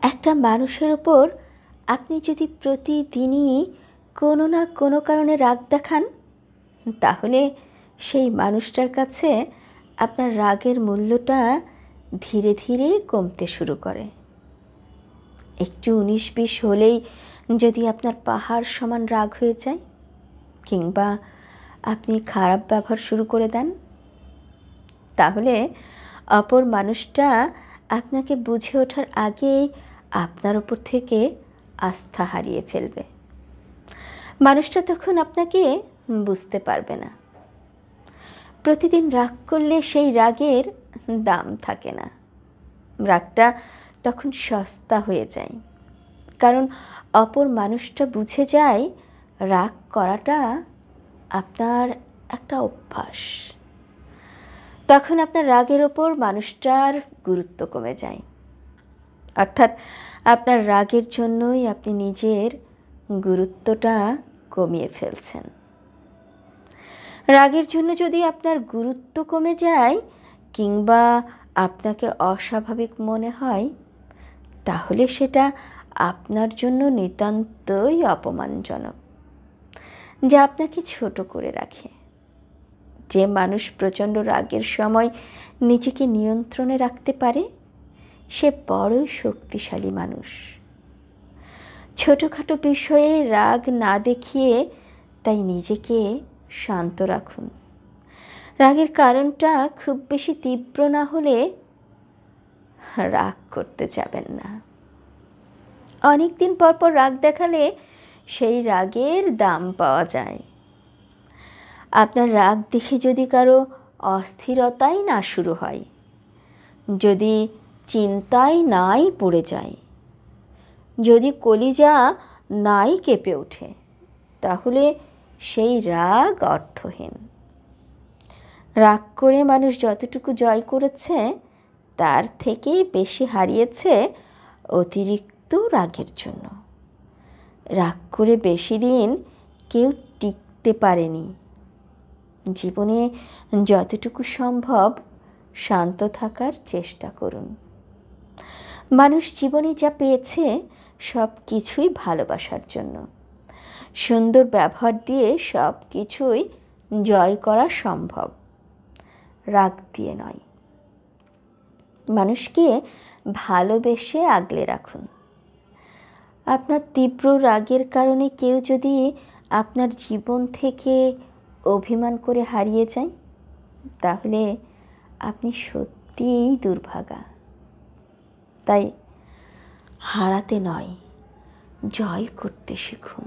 একটা মানুষের ওপর আপনি যদি প্রতিদিনই কোনো না কোনো কারণে রাগ দেখান, তাহলে সেই মানুষটার কাছে আপনার রাগের মূল্যটা ধীরে ধীরে কমতে শুরু করে। একটু 19-20 হলেই যদি আপনার পাহাড় সমান রাগ হয়ে যায়, কিংবা আপনি খারাপ ব্যবহার শুরু করে দেন, তাহলে অপর মানুষটা আপনাকে বুঝে ওঠার আগেই আপনার ওপর থেকে আস্থা হারিয়ে ফেলবে। মানুষটা তখন আপনাকে বুঝতে পারবে না। প্রতিদিন রাগ করলে সেই রাগের দাম থাকে না। রাগটা তখন সস্তা হয়ে যায়, কারণ অপর মানুষটা বুঝে যায় রাগ করাটা আপনার একটা অভ্যাস। তখন আপনার রাগের ওপর মানুষটার গুরুত্ব কমে যায়। অর্থাৎ আপনার রাগের জন্যই আপনি নিজের গুরুত্বটা কমিয়ে ফেলছেন। রাগের জন্য যদি আপনার গুরুত্ব কমে যায় কিংবা আপনাকে অস্বাভাবিক মনে হয়, তাহলে সেটা আপনার জন্য নিতান্তই অপমানজনক, যা আপনাকে ছোট করে রাখে। যে মানুষ প্রচণ্ড রাগের সময় নিজেকে নিয়ন্ত্রণে রাখতে পারে, সে বড়ই শক্তিশালী মানুষ। ছোটোখাটো বিষয়ে রাগ না দেখিয়ে তাই নিজেকে শান্ত রাখুন। রাগের কারণটা খুব বেশি তীব্র না হলে রাগ করতে যাবেন না। অনেক দিন পর পর রাগ দেখালে সেই রাগের দাম পাওয়া যায়। আপনার রাগ দেখে যদি কারো অস্থিরতাই না শুরু হয়, যদি চিন্তায় নাই পড়ে যায়, যদি কলিজা নাই কেঁপে ওঠে, তাহলে সেই রাগ অর্থহীন। রাগ করে মানুষ যতটুকু জয় করেছে, তার থেকে বেশি হারিয়েছে অতিরিক্ত রাগের জন্য। রাগ করে বেশি দিন কেউ টিকতে পারেনি। জীবনে যতটুকু সম্ভব শান্ত থাকার চেষ্টা করুন। মানুষ জীবনে যা পেয়েছে সব কিছুই ভালোবাসার জন্য। সুন্দর ব্যবহার দিয়ে সব কিছুই জয় করা সম্ভব, রাগ দিয়ে নয়। মানুষকে ভালোবেসে আগলে রাখুন। আপনার তীব্র রাগের কারণে কেউ যদি আপনার জীবন থেকে অভিমান করে হারিয়ে যায়, তাহলে আপনি সত্যিই দুর্ভাগা। তাই হারাতে নয়, জয় করতে শিখুন।